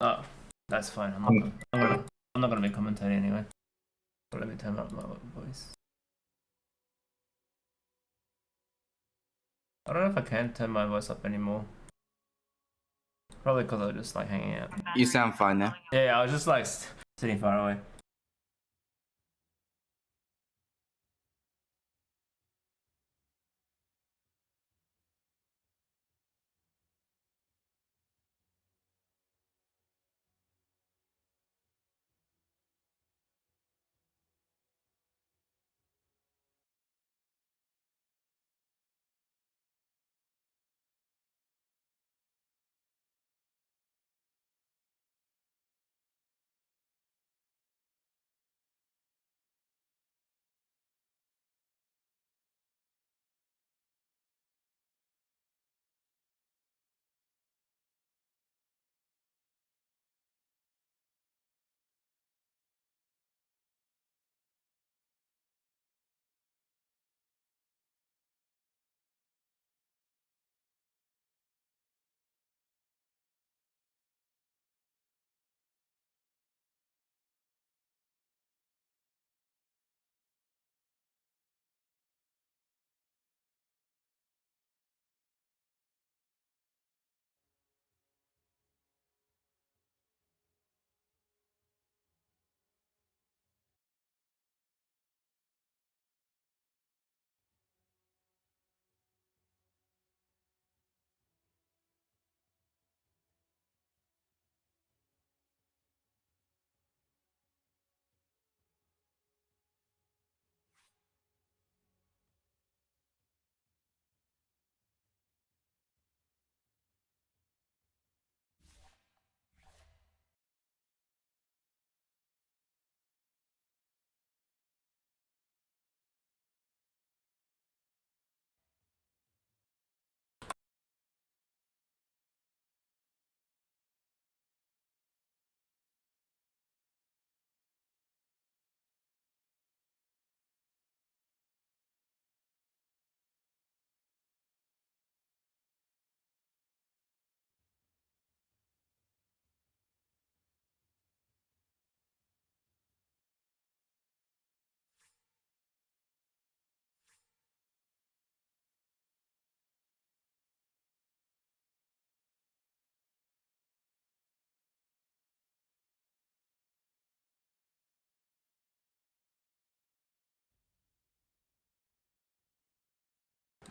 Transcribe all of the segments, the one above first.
Oh, that's fine. I'm not gonna be commentating anyway. But let me turn up my voice. I don't know if I can turn my voice up anymore. Probably because I was just like hanging out. You sound fine now. Yeah, I was just like sitting far away.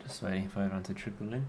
Just waiting for everyone to trickle in.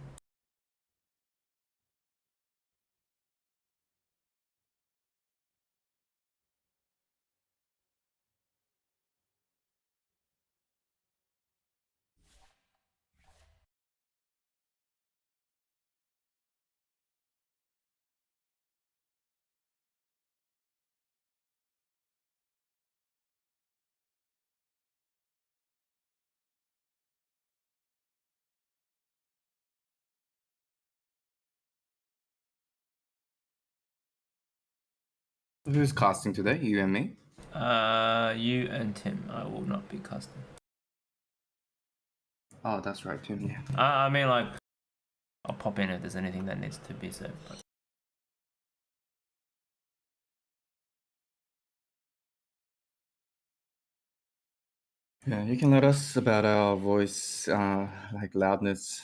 Who's casting today? You and me? You and Tim. I will not be casting. Oh, that's right, Tim. Yeah. I mean, like, I'll pop in if there's anything that needs to be said. But... Yeah, you can let us about our voice, like loudness,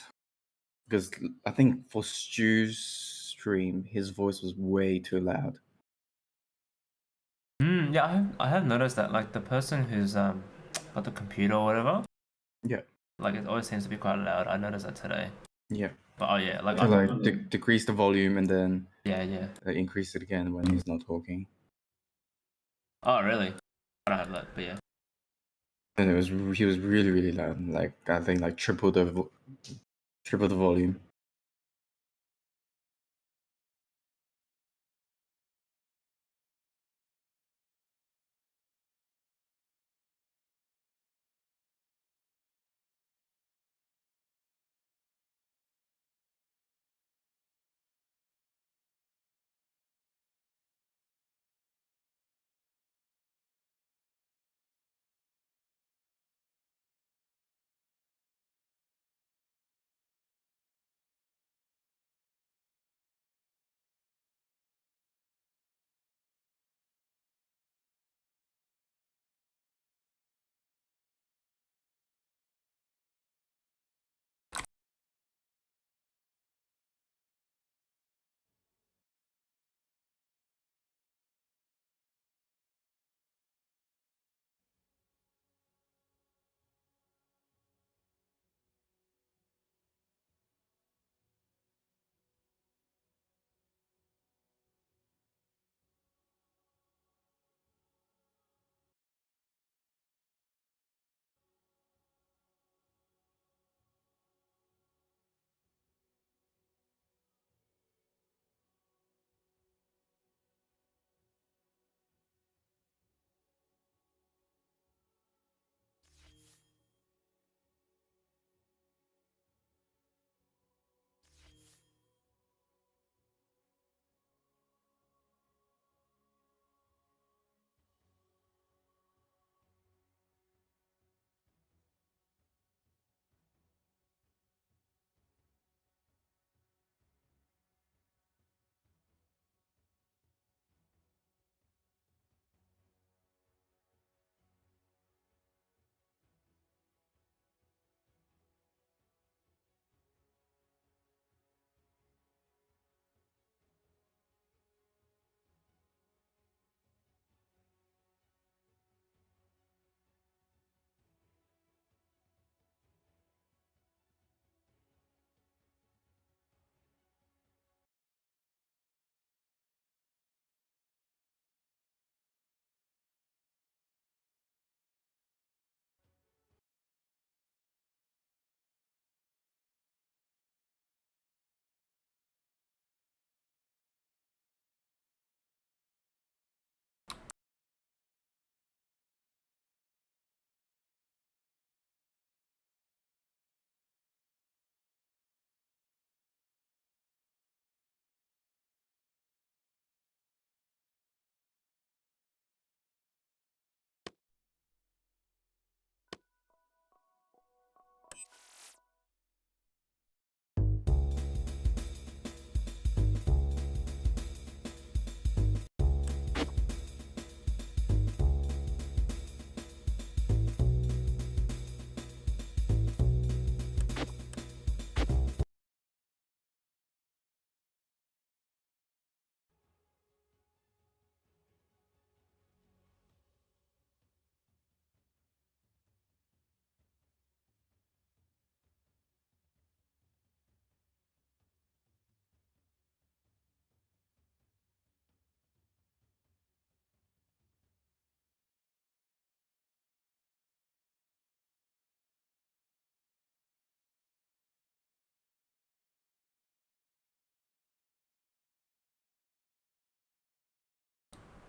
because I think for Stu's stream, his voice was way too loud. Yeah, I have noticed that. Like the person who's got the computer or whatever. Yeah. Like it always seems to be quite loud. I noticed that today. Yeah. But oh yeah, like To like decrease the volume and then yeah. increase it again when he's not talking. Oh really? I don't have that, but yeah. And he was really loud. Like I think like triple the volume.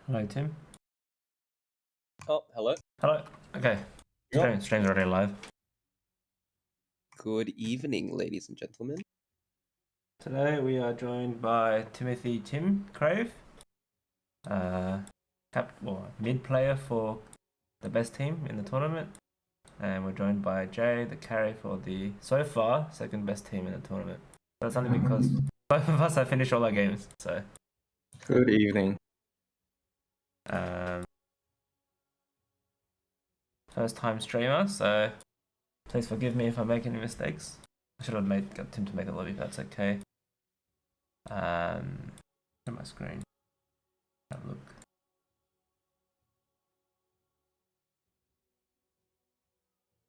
Hello, Tim. Oh, hello. Hello. Okay. Yep. Stream's already live. Good evening, ladies and gentlemen. Today we are joined by Timothy Tim Crave, mid player for the best team in the tournament, and we're joined by Jay, the carry for the so far second best team in the tournament. That's only because both of us have finished all our games. So Good evening. First time streamer, so please forgive me if I make any mistakes. I should have got Tim to make the lobby, if that's okay. Share my screen. Have a look.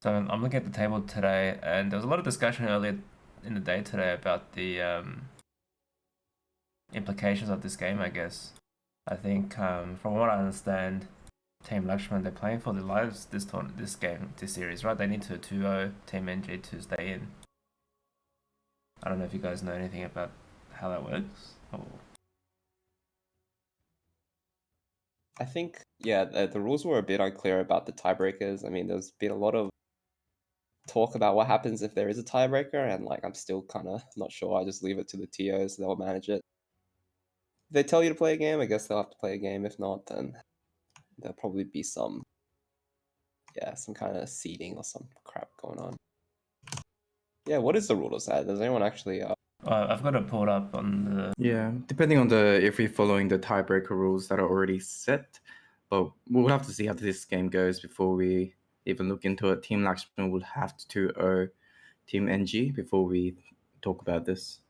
So I'm looking at the table today, and there was a lot of discussion earlier in the day today about the implications of this game, I guess. I think from what I understand, Team Lakshman, they're playing for their lives this series, right? They need to 2-0 Team NG to stay in. I don't know if you guys know anything about how that works. I think, yeah, the rules were a bit unclear about the tiebreakers. I mean, there's been a lot of talk about what happens if there is a tiebreaker, and like I'm still kind of not sure. I just leave it to the TOs; they'll manage it. If they tell you to play a game, I guess they'll have to play a game. If not, then there'll probably be some kind of seeding or some crap going on. Yeah, what is the rule of that? Does anyone actually? I've got it pulled up on the. Yeah, depending on if we're following the tiebreaker rules that are already set, but we'll have to see how this game goes before we even look into it. Team Lakshman will have to 2-0 Team NG before we talk about this.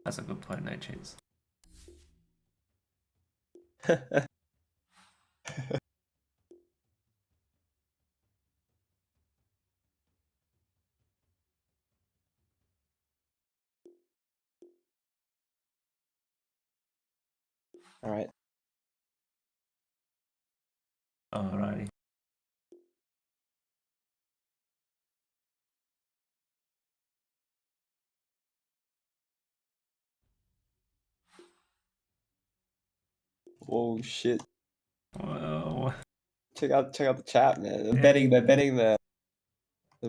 That's a good point, no cheats. All right. Alrighty. Whoa, shit! Whoa. Check out the chat, man. They're Yeah. betting the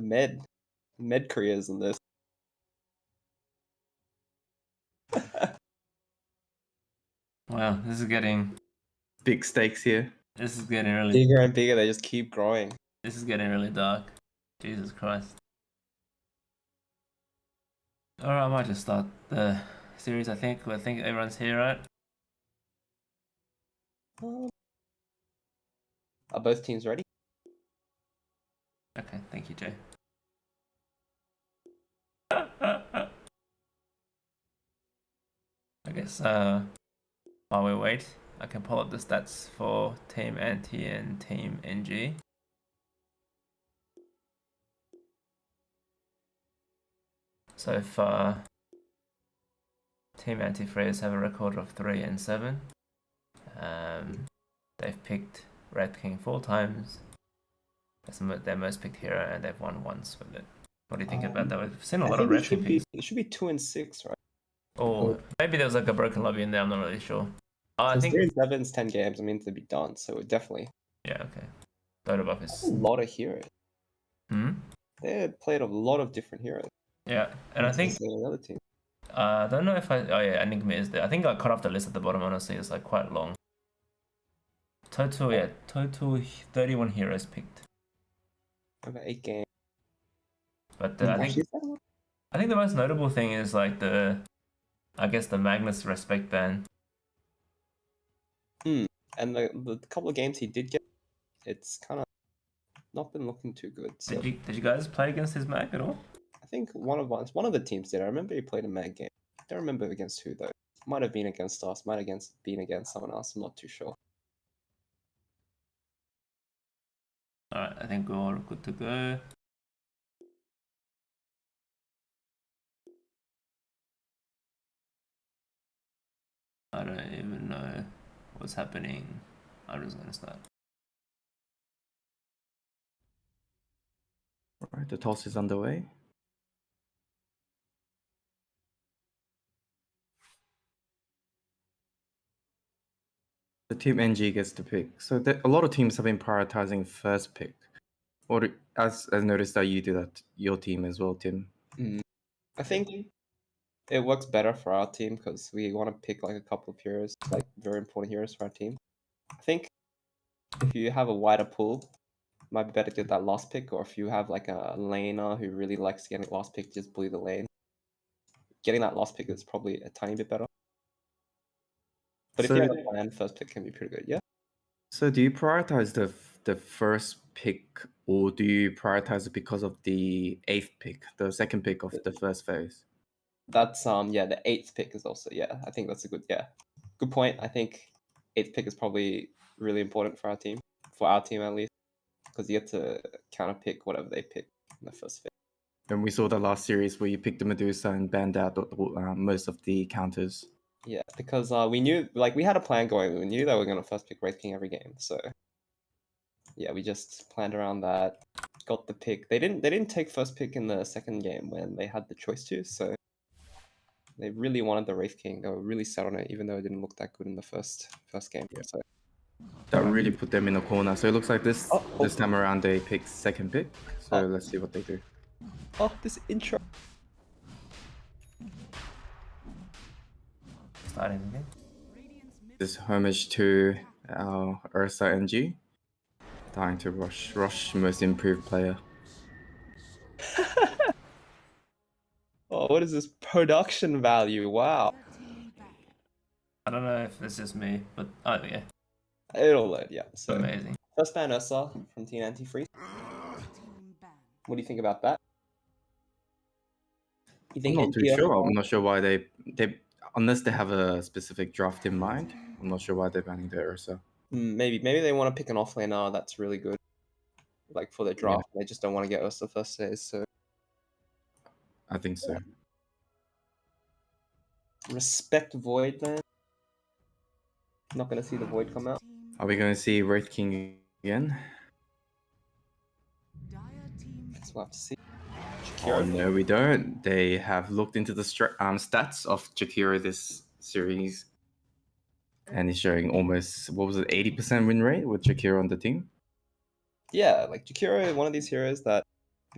med careers in this. Wow, this is getting Big stakes here. this is getting really Bigger and bigger. They just keep growing. this is getting really dark. Jesus Christ. Alright, I might just start the series. I think everyone's here, right? Are both teams ready? Okay, thank you, Jay. I guess while we wait, I can pull up the stats for Team Anti and Team NG. So far, Team Antifreeze have a record of 3-7. They've picked Red King 4 times. That's their most picked hero, and they've won once with it. What do you think about that? We've seen a lot of Red King picks. It should be 2-6, right? Or maybe there was like a broken lobby in there. I'm not really sure. I think 3-7's 10 games. I mean, to be done, so definitely. Yeah. Okay. Dota buff is a lot of heroes. Hmm. They played a lot of different heroes. Yeah, and I think another team. I don't know if oh yeah, Enigma is there. I think I cut off the list at the bottom. Honestly, it's like quite long. Total 31 heroes picked. Over 8 games. But I think the most notable thing is like I guess the Magnus respect ban. And the couple of games he did get, it's kind of not been looking too good. So. Did you guys play against his mag at all? I think one of the teams did. I remember he played a mag game. I don't remember against who though. Might have been against us. Might have been against someone else. I'm not too sure. Alright, I think we're all good to go. I don't even know what's happening. I'm just gonna start. Alright, the toss is underway. The team NG gets to pick. So a lot of teams have been prioritizing first pick. Or as I noticed that you do that your team as well, Tim. I think it works better for our team because we want to pick like a couple of heroes, like very important heroes for our team. I think if you have a wider pool, it might be better to get that last pick, or if you have like a laner who really likes getting last pick, just bully the lane. Getting that last pick is probably a tiny bit better. But if you have a plan, first pick can be pretty good, yeah? So do you prioritize the first pick, or do you prioritize it because of the 8th pick, the second pick of the first phase? That's yeah, the 8th pick is also, yeah, I think that's a good point. I think 8th pick is probably really important for our team at least, because you get to counter pick whatever they pick in the first phase. And we saw the last series where you picked the Medusa and banned out most of the counters. Yeah, because we knew, like, we had a plan going. We knew that we were going to first pick RayZ King every game, so yeah, we just planned around that. Got the pick. They didn't take first pick in the second game when they had the choice to, so they really wanted the RayZ King. They were really set on it, even though it didn't look that good in the first game. Yeah. So that really put them in a corner. So it looks like this time around they picked second pick. So let's see what they do. Oh, this intro. Starting again. This homage to our Ursa NG. Dying to rush most improved player. Oh, what is this production value? Wow. I don't know if this is me, but oh yeah, It'll load, yeah. So amazing. first ban Ursa from Team Antifreeze. What do you think about that? You think I'm not too NGF sure. I'm not sure why they unless they have a specific draft in mind. I'm not sure why they're banning the Ursa. Maybe they want to pick an offlaner that's really good, like for their draft. Yeah. They just don't want to get Ursa first phase. So I think so. Respect Void, man. Not gonna see the Void come out. Are we going to see RayZ King again? Guess we'll have to see. Oh no, we don't. They have looked into the stats of Kawgheria this series, and it's showing almost 80% win rate with Kawgheria on the team. Yeah, like Kawgheria, one of these heroes that,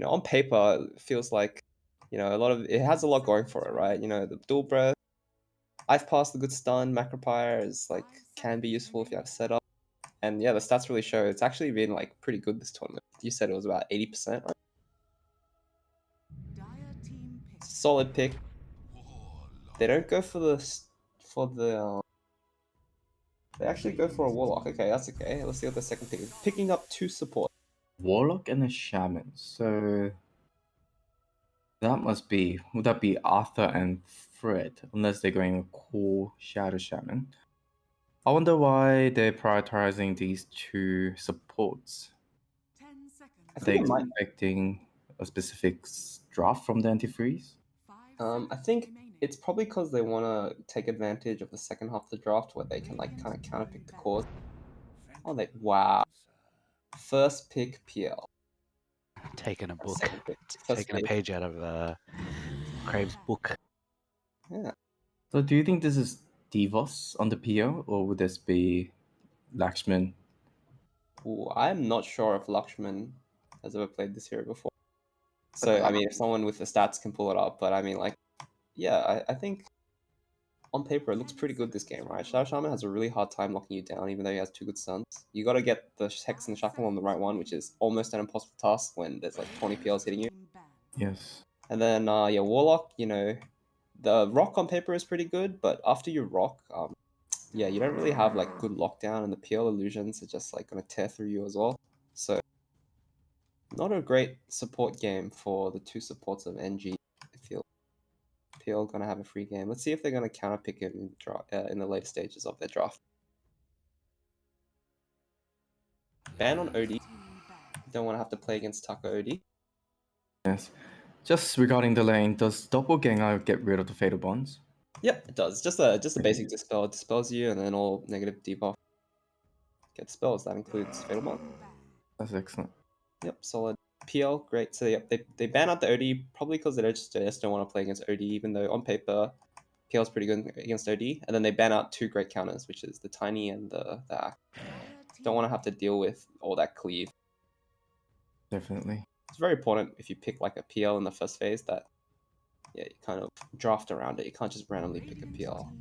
on paper feels like, it has a lot going for it, right? The dual breath, I've passed a good stun, Macropire is like can be useful if you have setup, and yeah, the stats really show it's actually been like pretty good this tournament. You said it was about 80%, right? Solid pick. They don't go for the they actually go for a Warlock. Okay, that's okay. Let's see what the second pick is. Picking up 2 support. Warlock and a Shaman. So that would that be Arthur and Fred? Unless they're going a core Shadow Shaman. I wonder why they're prioritizing these 2 supports. I think they're expecting a specific draft from the Antifreeze? I think it's probably because they want to take advantage of the second half of the draft where they can like kind of counterpick the cores. Oh, wow. First pick PL. Taking a book, taking a page out of Crave's book. Yeah. So do you think this is Deevos on the PO, or would this be Lakshman? Ooh, I'm not sure if Lakshman has ever played this hero before. So, I mean, if someone with the stats can pull it up, but I mean, like, yeah, I think on paper it looks pretty good this game, right? Shadow Shaman has a really hard time locking you down, even though he has 2 good stuns. You got to get the Hex and Shackle on the right one, which is almost an impossible task when there's like 20 PLs hitting you. Yes. And then, yeah, Warlock, the rock on paper is pretty good, but after you rock, yeah, you don't really have like good lockdown, and the PL illusions are just like going to tear through you as well. So not a great support game for the 2 supports of NG. I feel PL going to have a free game. Let's see if they're going to counterpick it in the later stages of their draft. Ban on OD. Don't want to have to play against Tucker OD. Yes. Just regarding the lane, does Doppelganger get rid of the Fatal Bonds? Yep, it does. Just a basic dispel. It dispels you, and then all negative debuff get spells. That includes Fatal Bond. That's excellent. Yep, solid. PL, great. So yep, they ban out the OD probably because they just don't want to play against OD, even though on paper PL's pretty good against OD, and then they ban out 2 great counters, which is the Tiny and the Axe. Don't want to have to deal with all that cleave. Definitely. It's very important if you pick like a PL in the first phase that, yeah, you kind of draft around it. You can't just randomly pick a PL.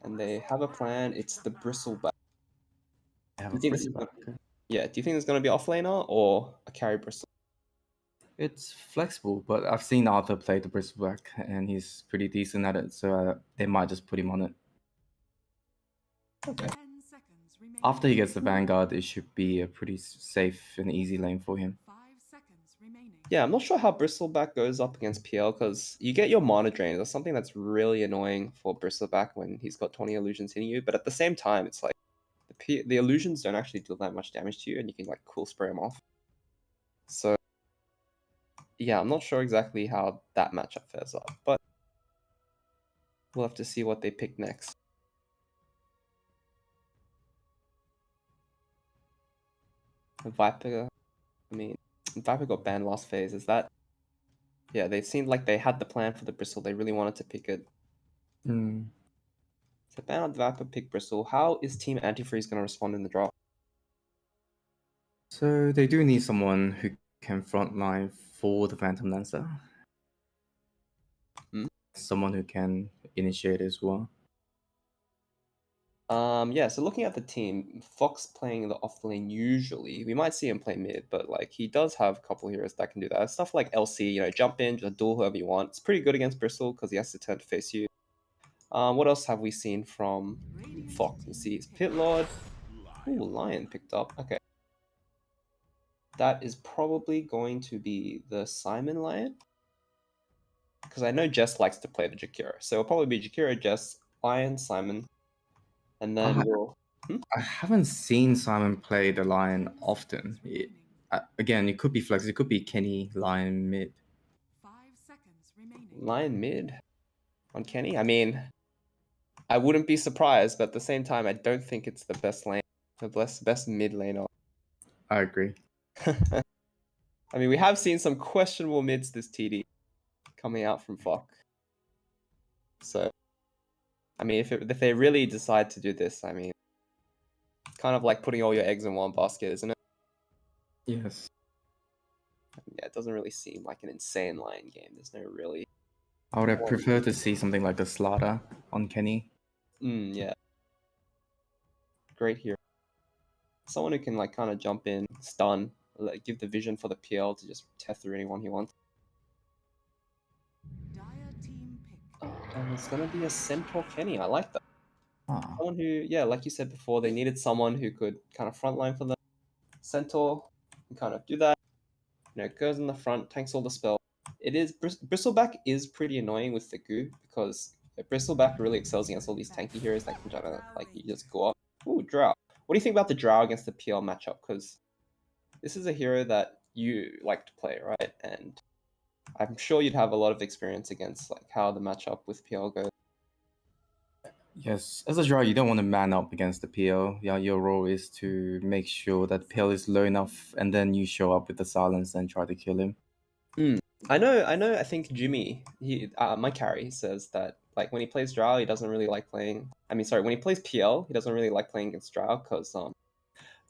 And they have a plan. It's the Bristleback. They have Do a you think this is Bristleback. Yeah, do you think it's going to be offlaner or a carry Bristle? It's flexible, but I've seen Arthur play the Bristleback, and he's pretty decent at it, so they might just put him on it. Okay. After he gets the Vanguard, it should be a pretty safe and easy lane for him. Yeah, I'm not sure how Bristleback goes up against PL because you get your mana drain. That's something that's really annoying for Bristleback when he's got 20 illusions hitting you. But at the same time, it's like the illusions don't actually do that much damage to you, and you can like cool spray them off. So yeah, I'm not sure exactly how that matchup fares up, but we'll have to see what they pick next. Viper, I mean, Viper got banned last phase. Is that? Yeah, they seemed like they had the plan for the Bristle. They really wanted to pick it. So ban out Viper, pick Bristle. How is Team Antifreeze going to respond in the draw? So they do need someone who can frontline for the Phantom Lancer. Someone who can initiate as well. Yeah, so looking at the team, Fox playing the off lane usually. We might see him play mid, but like he does have a couple heroes that can do that. Stuff like LC, you know, jump in, just duel whoever you want. It's pretty good against Bristle because he has to turn to face you. What else have we seen from Fox? Let's see, it's Pit Lord. Ooh, Lion picked up. Okay. That is probably going to be the Simon Lion. Because I know Jess likes to play the Jakira. So it'll probably be Jakira, Jess, Lion, Simon. And then we'll... I haven't seen Simon play the Lion often. Again, it could be Flex, it could be Kenny, Lion, mid. Lion mid on Kenny? I mean, I wouldn't be surprised, but at the same time, I don't think it's the best lane, the best mid lane. I agree. I mean, we have seen some questionable mids this TD coming out from Fox. So, I mean, if they really decide to do this, I mean, it's kind of like putting all your eggs in one basket, isn't it? Yes. Yeah, it doesn't really seem like an insane Lion game. There's no really... I would have preferred to see something like the Slaughter on Kenny. Yeah. Great hero. Someone who can like kind of jump in, stun, like, give the vision for the PL to just tear through anyone he wants. And it's gonna be a Centaur Kenny. I like that. Someone who, yeah, like you said before, they needed someone who could kind of frontline for them. Centaur can kind of do that. You know, goes in the front, tanks all the spell. It is Bristleback is pretty annoying with the goo because Bristleback really excels against all these tanky heroes that can try to like you just go up. Ooh, Drow. What do you think about the Drow against the PL matchup? Because this is a hero that you like to play, right? And I'm sure you'd have a lot of experience against like how the matchup with PL goes. Yes, as a draw, you don't want to man up against the PL. Yeah, your role is to make sure that PL is low enough, and then you show up with the silence and try to kill him. I know. I think Jimmy, my carry, says that like when he plays Drow, he doesn't really like playing. I mean, sorry, when he plays PL, he doesn't really like playing against Drow because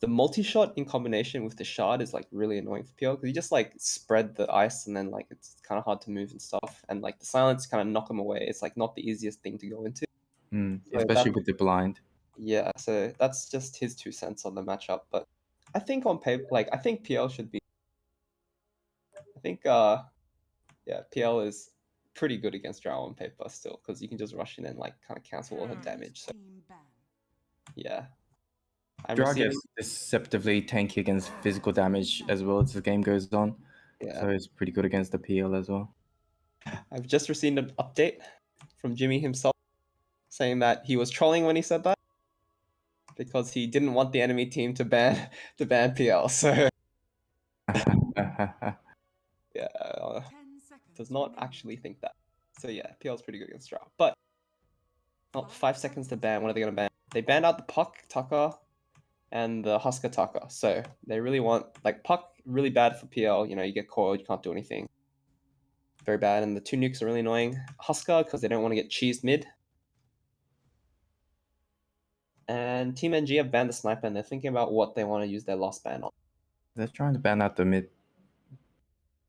the multi-shot in combination with the shard is like really annoying for PL because you just like spread the ice and then like it's kind of hard to move and stuff, and like the silence kind of knock him away. It's like not the easiest thing to go into. Especially with the blind. Yeah, so that's just his 2 cents on the matchup. But I think on paper, like I think PL should be. I think yeah, PL is pretty good against Drow on paper still because you can just rush in and like kind of cancel all her damage. So yeah, Drow gets deceptively tanky against physical damage as well as the game goes on. Yeah. So it's pretty good against the PL as well. I've just received an update from Jimmy himself saying that he was trolling when he said that because he didn't want the enemy team to ban PL. So yeah, does not actually think that. So yeah, PL's pretty good against Drow. But not 5 seconds to ban. What are they gonna ban? They banned out the Puck Tucker and the Husker Tucker. So they really want like Puck really bad for PL. You know, you get coiled, you can't do anything. very bad, and the 2 nukes are really annoying. Husker, because they don't want to get cheesed mid. And Team NG have banned the sniper, and they're thinking about what they want to use their last ban on. They're trying to ban out the mid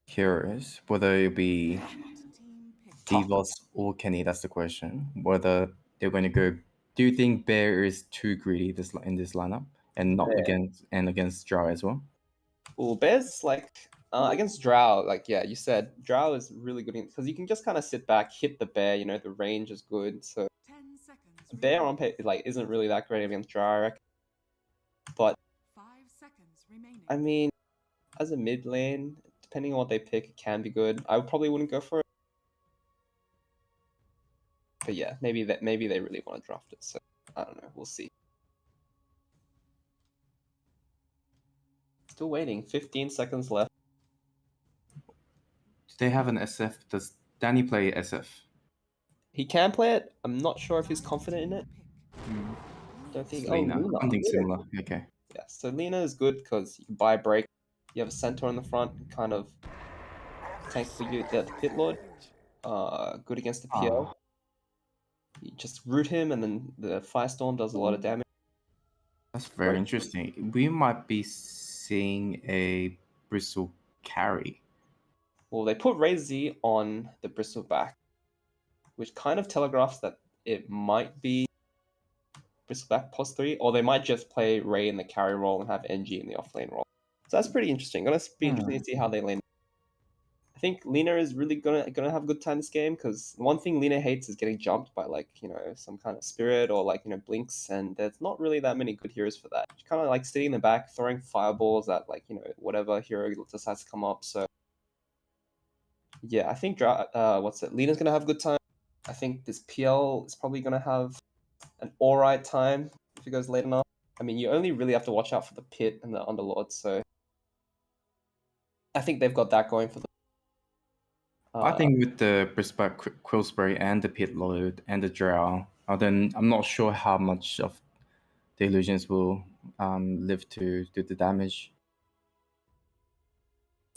heroes, whether it be Deevos or Kenny. That's the question. Whether they're going to go. Do you think Bear is too greedy in this lineup, and not against Drow as well? Well, Bear's like against Drow, like yeah, you said Drow is really good because you can just kind of sit back, hit the Bear. You know, the range is good, so Bear on paper like isn't really that great against Drow, I reckon. But I mean, as a mid lane, depending on what they pick, it can be good. I probably wouldn't go for it, but yeah, maybe they really want to draft it. So I don't know. We'll see. Still waiting. 15 seconds left. Do they have an SF? Does Danny play SF? He can play it. I'm not sure if he's confident in it. Don't think. Lena. Lena. Something similar. Okay. Yeah, so Lena is good because you can buy break. You have a centaur in the front, kind of tank for you the pit lord. Good against the PL. You just root him, and then the firestorm does a lot of damage. That's very interesting. We might be seeing a Bristle carry. Well, they put RayZ on the bristle back, which kind of telegraphs that it might be Bristleback pos 3, or they might just play Ray in the carry role and have NG in the offlane role. So that's pretty interesting. Gonna be interesting to see how they lane. I think Lena is really gonna have a good time this game because one thing Lena hates is getting jumped by like some kind of spirit or like blinks, and there's not really that many good heroes for that. She kind of like sitting in the back throwing fireballs at like whatever hero decides to come up. So yeah, I think Lena's gonna have a good time. I think this PL is probably gonna have an alright time if it goes late enough. I mean, you only really have to watch out for the pit and the underlord, so I think they've got that going for them. I think with the Bristleback Quill Spray and the Pit Lord and the Drow, then I'm not sure how much of the illusions will live to do the damage.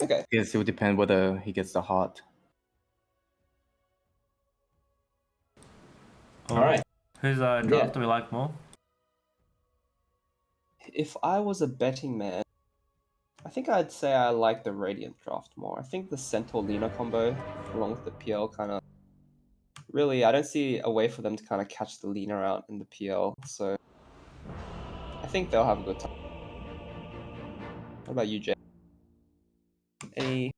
Okay. Yes, it will depend whether he gets the heart. Alright. Whose draft do we like more? If I was a betting man, I think I'd say I like the Radiant draft more. I think the Centaur Lena combo, along with the PL, kind of really, I don't see a way for them to kind of catch the Lena out in the PL. So I think they'll have a good time. What about you, Jay? Any?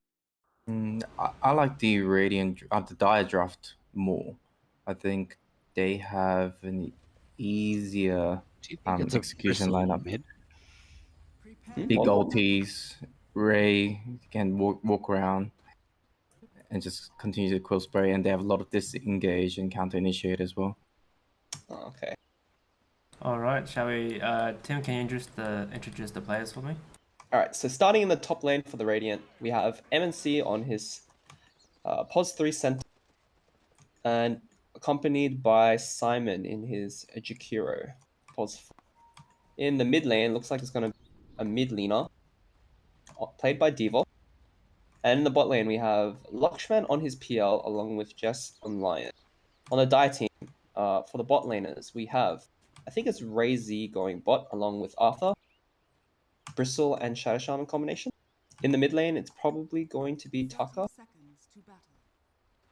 I like the Radiant, the Dire draft more. I think they have an easier execution lineup. Mid? Big ultis, Ray can walk around and just continue to quill spray, and they have a lot of disengage and counter initiate as well. Oh, okay. All right, shall we? Tim, can you introduce the players for me? All right. So starting in the top lane for the Radiant, we have MNC on his pos 3 center, and accompanied by Simon in his Jakiro pos 4. In the mid lane, looks like it's going to be a mid laner, played by Deevos. And in the bot lane, we have Lakshman on his PL, along with Jess on Lion. On the Dire team, for the bot laners, we have, I think it's RayZ going bot, along with Arthur, Bristle, and Shadow Shaman combination. In the mid lane, it's probably going to be Tucker.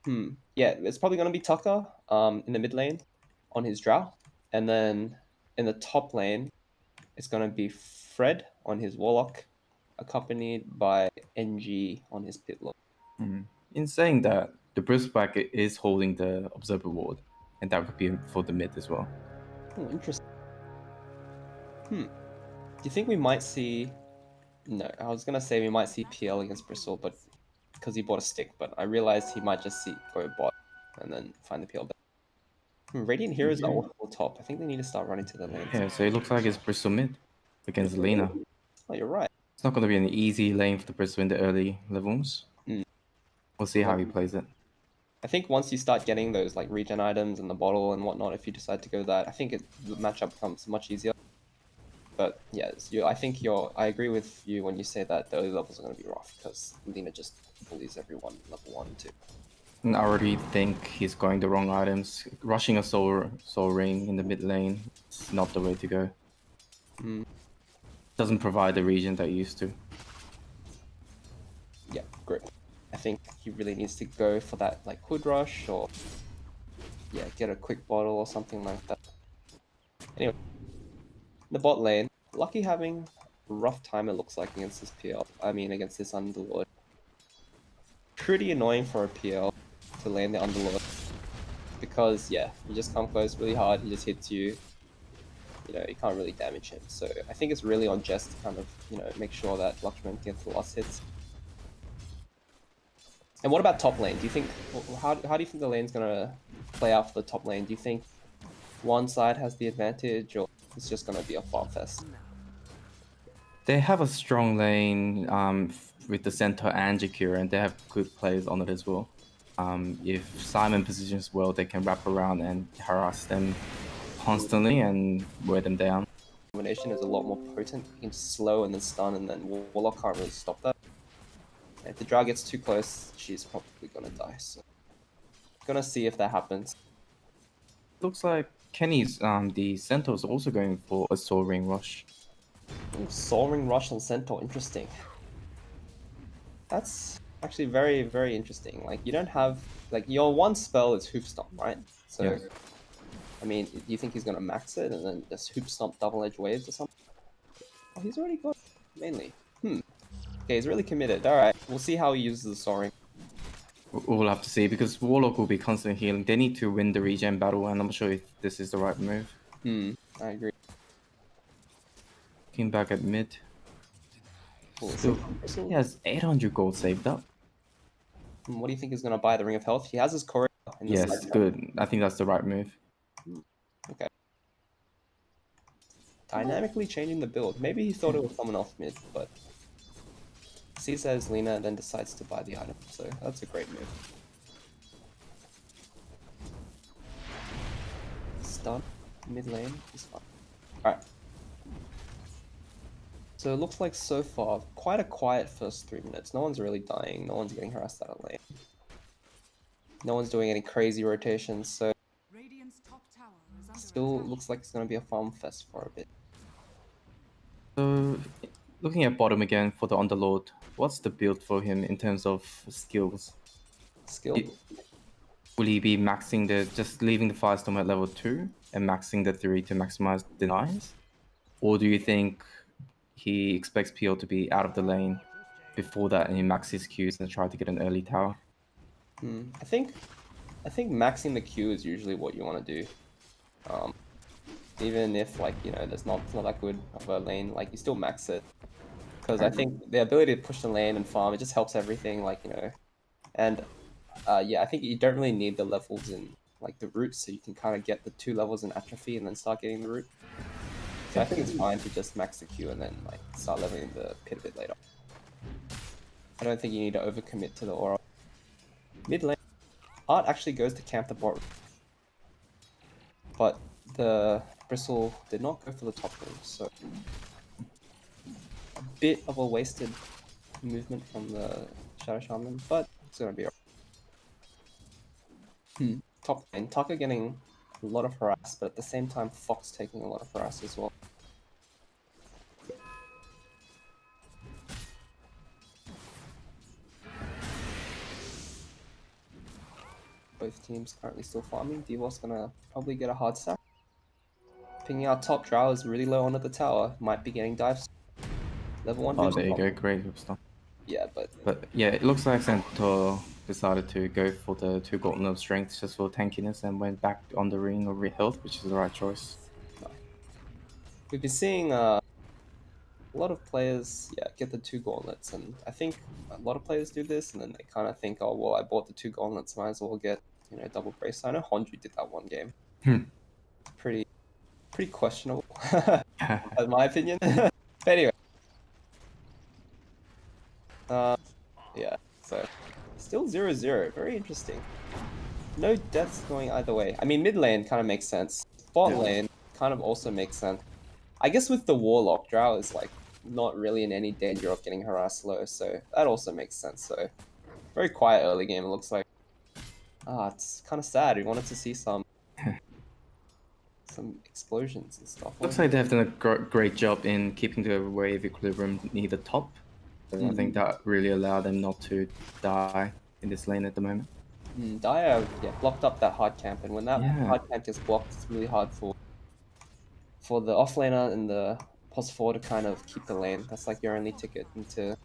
Yeah, it's probably going to be Tucker in the mid lane on his Drow. And then in the top lane, it's going to be Fred on his Warlock, accompanied by NG on his Pit Lord. In saying that, the Bristleback is holding the Observer Ward, and that would be for the mid as well. Oh, interesting. Do you think we might see... No, I was going to say we might see PL against Bristle, but because he bought a stick, but I realized he might just go bot and then find the PL. Radiant Heroes are all top. I think they need to start running to the lanes. Yeah, so it looks like it's Bristle mid against Lena. Oh, you're right. It's not going to be an easy lane for the Bristle in the early levels. We'll see how he plays it. I think once you start getting those like regen items and the bottle and whatnot, if you decide to go that, I think the matchup becomes much easier. But yeah, I agree with you when you say that the early levels are going to be rough because Lina just bullies everyone level 1 and 2. And I already think he's going the wrong items. Rushing a soul ring in the mid lane is not the way to go. Doesn't provide the region that it used to. Yeah, great. I think he really needs to go for that like hood rush or yeah, get a quick bottle or something like that. Anyway, the bot lane, Lucky having a rough time it looks like against this PL. I mean against this Underlord. Pretty annoying for a PL to lane the Underlord because yeah, you just come close really hard, he just hits you. You know, you can't really damage him. So I think it's really on Jess to kind of, you know, make sure that Lakshman gets the last hits. And what about top lane? Do you think how do you think the lane's gonna play out for the top lane? Do you think one side has the advantage, or it's just gonna be a farm fest? They have a strong lane with the center and Jakira, and they have good players on it as well. If Simon positions well, they can wrap around and harass them constantly and wear them down. Combination is a lot more potent. You can slow and then stun, and then Warlock can't really stop that. And if the Drow gets too close, she's probably gonna die. So, gonna see if that happens. Looks like Kenny's the Centaur's also going for a Soul Ring rush. Ooh, Soul Ring Rush on Centaur, interesting. That's actually very, very interesting. Like, you don't have... Like, your one spell is Hoof Stomp, right? So, Yes. I mean, do you think he's going to max it and then just Hoof Stomp double-edge waves or something? Oh, he's already got mainly. Okay, he's really committed. Alright, we'll see how he uses the Soul Ring. We'll have to see, because Warlock will be constantly healing. They need to win the regen battle, and I'm not sure if this is the right move. I agree. Looking back at mid. Cool. He has 800 gold saved up. What do you think he's going to buy? The Ring of Health? He has his Kawgheria in the Yes, side. good. I think that's the right move. Okay. Dynamically changing the build. Maybe he thought it was someone else mid, but sees that as Lina and then decides to buy the item. So that's a great move. Stun mid lane is fine. Alright. So it looks like so far quite a quiet first 3 minutes. No one's really dying. No one's getting harassed out of lane. No one's doing any crazy rotations. So still looks like it's gonna be a farm fest for a bit. So, looking at bottom again for the Underlord, what's the build for him in terms of skills? Will he be maxing just leaving the Firestorm at level 2 and maxing the 3 to maximize denies? Or do you think he expects PL to be out of the lane before that and he maxes his Qs and try to get an early tower? I think maxing the Q is usually what you want to do. Even if, like, you know, it's not that good of a lane, like, you still max it. Because I think the ability to push the lane and farm, it just helps everything, like, you know. And, yeah, I think you don't really need the levels in, like, the root, so you can kind of get the 2 levels in atrophy and then start getting the root. So I think it's fine to just max the Q and then, like, start leveling the pit a bit later. I don't think you need to overcommit to the aura. Mid lane, Art actually goes to camp the bot, but the Bristle did not go for the top lane, so a bit of a wasted movement from the Shadow Shaman, but it's gonna be alright. Top lane, Tucker getting a lot of harass, but at the same time Fox taking a lot of harass as well. Both teams currently still farming. Deevos gonna probably get a hard stack. Pinging out top. Drow is really low onto the tower. Might be getting dives. Level 1. Oh, there you go. Great hoopstone. Yeah, but yeah, it looks like Centaur decided to go for the 2 golden of strength just for tankiness and went back on the ring of health, which is the right choice. we've been seeing a lot of players, get the 2 gauntlets, and I think a lot of players do this, and then they kind of think, oh well, I bought the 2 gauntlets, might as well get, you know, double brace. I know Honju did that one game. Pretty questionable, in my opinion. But anyway, yeah. So still 0-0. Very interesting. No deaths going either way. I mean, mid lane kind of makes sense. Bot lane kind of also makes sense. I guess with the Warlock, Drow is like not really in any danger of getting harassed low, so that also makes sense. So very quiet early game, it looks like. It's kind of sad. We wanted to see some explosions and stuff. Looks like they've done a great job in keeping the wave equilibrium near the top. So I think that really allowed them not to die in this lane at the moment. Dire blocked up that hard camp, and when that hard camp gets blocked, it's really hard for the offlaner and the +4 to kind of keep the lane. That's like your only ticket into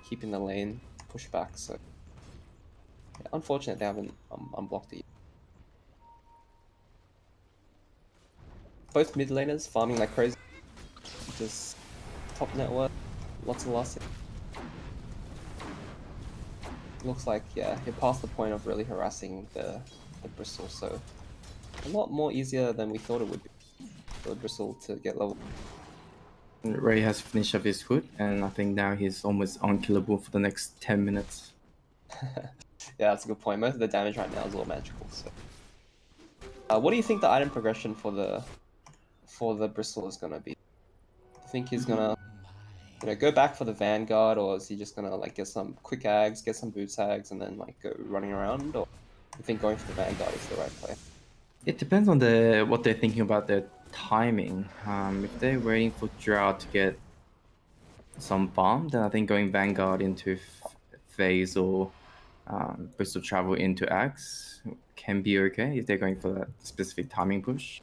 keeping the lane push back. So yeah, unfortunate they haven't unblocked it. Both mid laners farming like crazy. Just top net worth, lots of loss. Looks like you're past the point of really harassing the Bristle. So a lot more easier than we thought it would be for the Bristle to get level. Ray has finished up his hood, and I think now he's almost unkillable for the next 10 minutes. Yeah, that's a good point. Most of the damage right now is all magical. So, what do you think the item progression for the Bristle is gonna be? Do you think he's gonna go back for the Vanguard, or is he just gonna like get some quick ags, get some boots ags, and then like go running around? Or do you think going for the Vanguard is the right play? It depends on what they're thinking about their timing. If they're waiting for Drow to get some farm, then I think going Vanguard into phase or Bristol Travel into Axe can be okay if they're going for that specific timing push.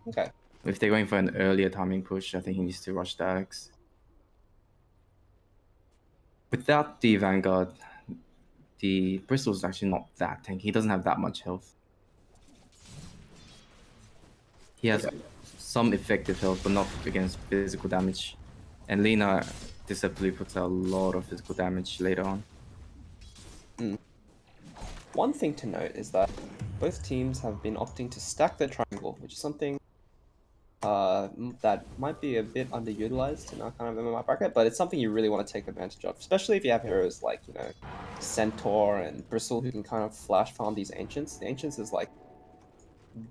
Okay. If they're going for an earlier timing push, I think he needs to rush the Axe. Without the Vanguard, the Bristol is actually not that tanky. He doesn't have that much health. He has some effective health, but not against physical damage. And Lina deceptively puts out a lot of physical damage later on. One thing to note is that both teams have been opting to stack their triangle, which is something that might be a bit underutilized in our kind of MMR bracket, but it's something you really want to take advantage of, especially if you have heroes like, Centaur and Bristle who can kind of flash farm these Ancients. The Ancients is like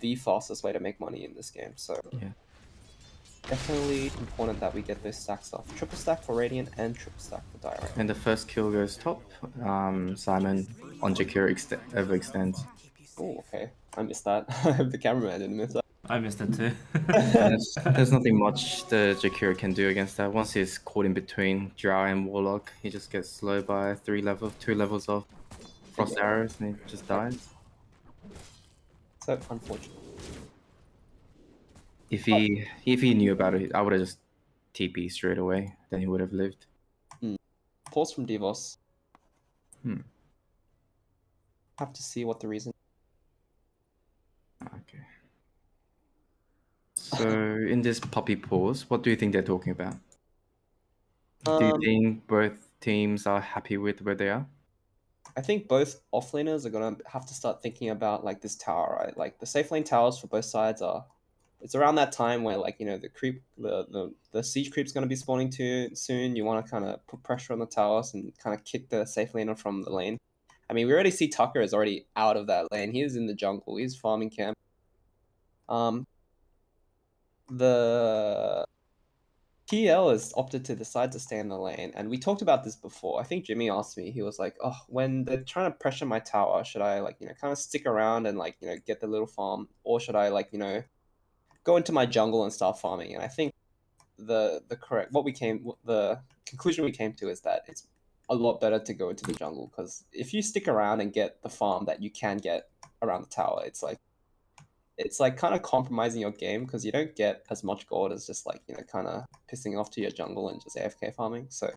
the fastest way to make money in this game, so yeah, definitely important that we get those stacks off. Triple stack for Radiant and triple stack for Dire. and the first kill goes top. Simon on Jakir overextends. Oh, okay. I missed that. I hope the cameraman didn't miss that. I missed it too. There's nothing much the Jakir can do against that. Once he's caught in between Drow and Warlock, he just gets slowed by 2 levels of Frost Arrows, and he just dies. So unfortunate. If he knew about it, I would have just TP straight away. Then he would have lived. Pause from Deevos. Hmm. Have to see what the reason. Okay. So in this puppy pause, what do you think they're talking about? Do you think both teams are happy with where they are? I think both offlaners are gonna have to start thinking about like this tower, right? Like the safe lane towers for both sides are. It's around that time where like the creep, the siege creep's gonna be spawning too soon. You want to kind of put pressure on the towers and kind of kick the safe laner from the lane. I mean, we already see Tucker is already out of that lane. He is in the jungle. He's farming camp. The TL has opted to decide to stay in the lane, and we talked about this before. I think Jimmy asked me. He was like, "Oh, when they're trying to pressure my tower, should I like kind of stick around and like get the little farm, or should I like go into my jungle and start farming?" And I think the conclusion we came to is that it's a lot better to go into the jungle, because if you stick around and get the farm that you can get around the tower, it's like kind of compromising your game, because you don't get as much gold as just like kind of pissing off to your jungle and just AFK farming. So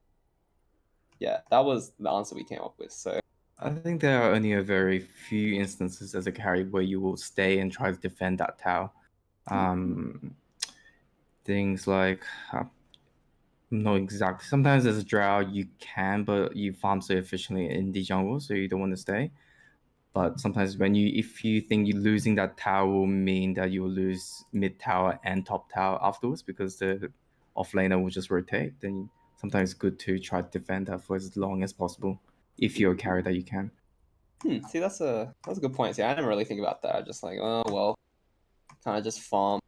yeah, that was the answer we came up with. So I think there are only a very few instances as a carry where you will stay and try to defend that tower. Things like no, exactly. Sometimes as a drow you can, but you farm so efficiently in the jungle, so you don't want to stay. But sometimes if you think you're losing that tower will mean that you will lose mid tower and top tower afterwards, because the offlaner will just rotate, then sometimes it's good to try to defend that for as long as possible if you're a carry that you can. See, that's a good point. See, I didn't really think about that. I just like, oh well, kind of just farm.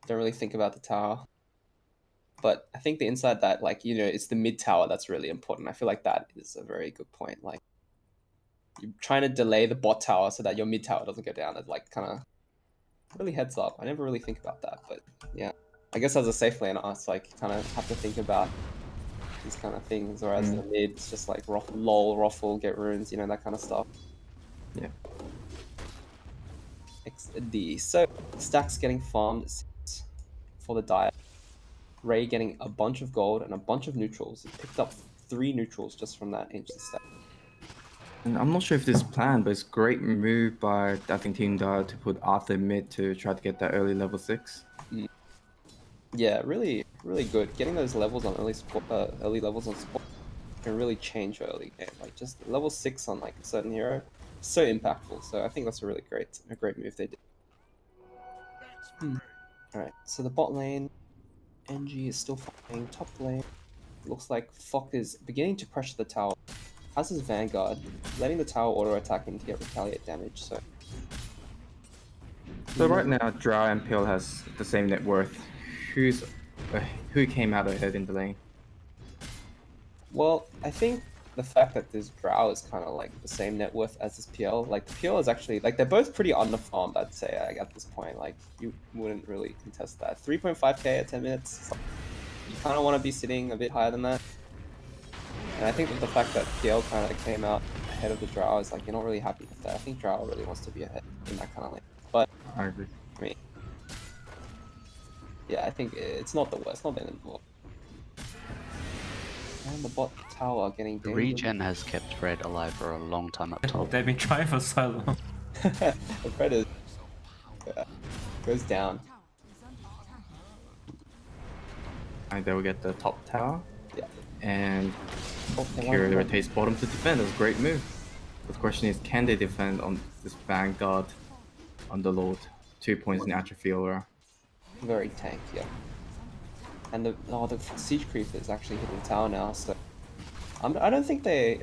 Don't really think about the tower. But I think the inside that, like, you know, it's the mid tower that's really important. I feel like that is a very good point. Like, you're trying to delay the bot tower so that your mid tower doesn't go down. It's like kind of really heads up. I never really think about that, but yeah. I guess as a safe laner, it's like you kind of have to think about these kind of things. Whereas the mid, it's just like lol, ruffle, get runes, you know, that kind of stuff. Yeah. XD. So stacks getting farmed for the diet. Ray getting a bunch of gold and a bunch of neutrals. He picked up 3 neutrals just from that ancient stack. And I'm not sure if this is planned, but it's a great move by, I think, Team Dire to put Arthur mid to try to get that early level 6. Yeah, really, really good. Getting those levels on early levels on spot can really change early game. Like just level 6 on like a certain hero, so impactful. So I think that's a really great move they did. All right, so the bot lane, NG is still fighting. Top lane, looks like Fock is beginning to pressure the tower. Has his Vanguard, letting the tower auto attack him to get retaliate damage. So right now, Drow and Pale has the same net worth. Who came out ahead in the lane? Well, I think the fact that this Drow is kind of like the same net worth as this PL, like the PL is actually like they're both pretty underfarmed. I'd say at this point, like you wouldn't really contest that. 3.5k at 10 minutes. You kind of want to be sitting a bit higher than that. And I think that the fact that PL kind of came out ahead of the Drow is like you're not really happy with that. I think Drow really wants to be ahead in that kind of lane. But I agree. I mean, yeah, I think it's not the worst. Not the end of the world. And the bot tower getting The dangerous. regen has kept Red alive for a long time up top. They've been trying for so long. The Predator goes down. And they will get the top tower. Yeah. And They Kawgheria want- rotates bottom to defend. That's a great move. But the question is, can they defend on this Vanguard Underlord? 2 points in Atrophy Aura. Very tank, yeah. And the siege creep is actually hitting tower now, so I don't think they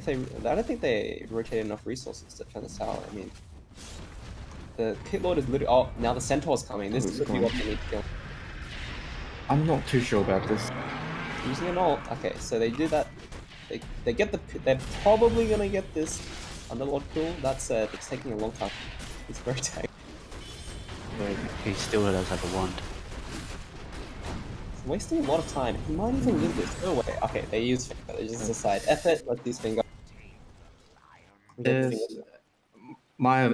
rotated enough resources to defend this tower. I mean, the pit lord is literally. Oh, now the centaur's coming. This is literally what they need to kill. I'm not too sure about this. Using an ult. Okay, so they do that. They get the. They're probably gonna get this Underlord kill. That's it's taking a long time. It's very tank. He still does have a wand. It's wasting a lot of time. He might even win this. No way. Okay, they use finger. They just decide effort. Let's use finger. There's my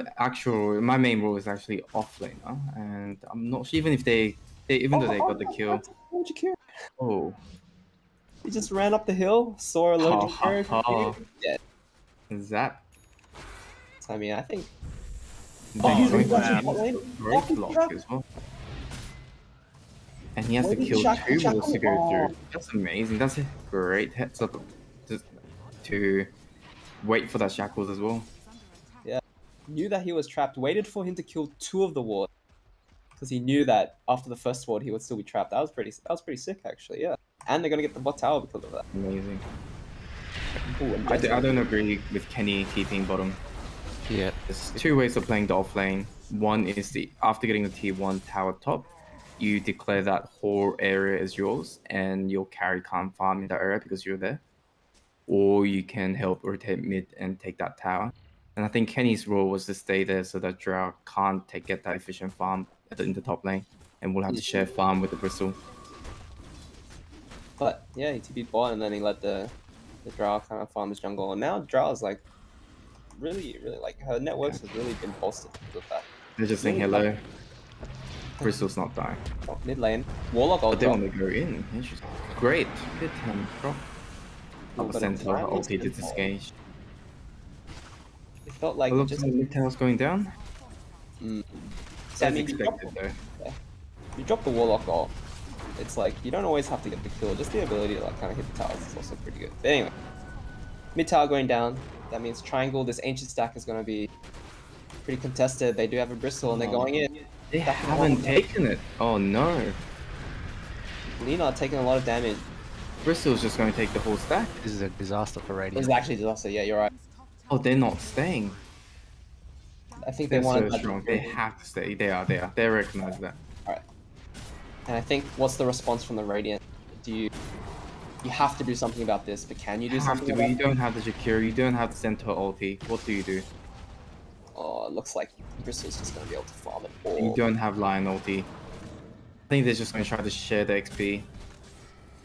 main role is actually off laner, and I'm not sure even if even though they got the kill. Oh, He just ran up the hill, saw a legendary. Yeah. Is that? So, I mean, I think. He's going great block as well. And he has to kill 2 walls to go through. That's amazing. That's a great heads up to wait for that shackles as well. Yeah. Knew that he was trapped, waited for him to kill 2 of the wards. Because he knew that after the first ward he would still be trapped. That was pretty sick actually, yeah. And they're gonna get the bot tower because of that. Amazing. Ooh, and I don't agree with Kenny keeping bottom. Yeah. There's 2 ways of playing the off lane. One is after getting the T1 tower top, you declare that whole area is yours and your carry can't farm in that area because you're there. Or you can help rotate mid and take that tower. And I think Kenny's role was to stay there so that Drow can't get that efficient farm in the top lane. And we'll have to share farm with the Bristle. But yeah, he TP'd bot and then he let the Drow kind of farm his jungle. And now Drow is like really like her networks has really been bolstered with that. They're just saying hello. Bristle's not dying. Oh, mid lane. Warlock But they drop. want to go in. Interesting. Great. Hit him. Drop. Up a centaur. Ulti to disengage. It felt like It looks just like mid tower's going down. So, I As mean, expected though. you drop the Warlock ult. It's like you don't always have to get the kill. Just the ability to like kind of hit the towers is also pretty good. But anyway, mid tower going down. That means triangle. This ancient stack is going to be pretty contested. They do have a bristle and they're going in. They haven't taken it. Oh no. Lina taking a lot of damage. Bristle's just going to take the whole stack. This is a disaster for This Radiant. is actually disaster. Yeah, you're right. Oh, they're not staying. I think they They're wanted so strong. They have to stay. They are. They recognize that. Alright. And I think what's the response from the Radiant? You have to do something about this, but can you do something about You don't have the Jakiro, you don't have the center ulti. What do you do? Oh, it looks like Bristol's just going to be able to farm it all. You don't have Lion ulti. I think they're just going to try to share the XP.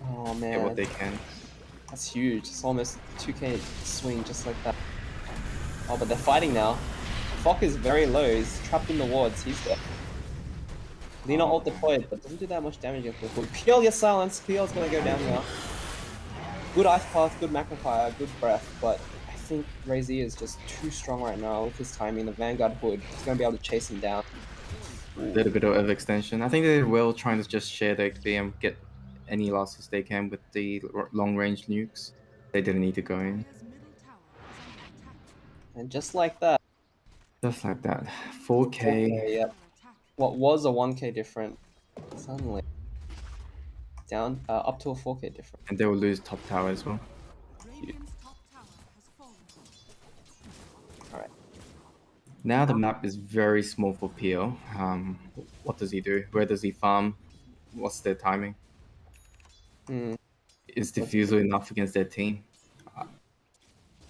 Oh, man. Get what they can. That's huge. It's almost 2k swing just like that. Oh, but they're fighting now. Fok is very low. He's trapped in the wards. He's dead. Lina ult deployed, but doesn't do that much damage against the hook. Peel your silence. Peel's going to go down now. Good Ice Path, good Magnifier, good Breath, but I think RayZ is just too strong right now with his timing. The Vanguard Hood is going to be able to chase him down. A little bit of overextension. I think they're well trying to just share the XP and get any losses they can with the long-range nukes. They didn't need to go in. And just like that. Just like that. 4k. Yep. What was a 1k different, suddenly down up to a 4k different. And they will lose top tower as well. Alright. Now the map is very small for Peel. What does he do? Where does he farm? What's their timing? Is Diffusal enough against their team?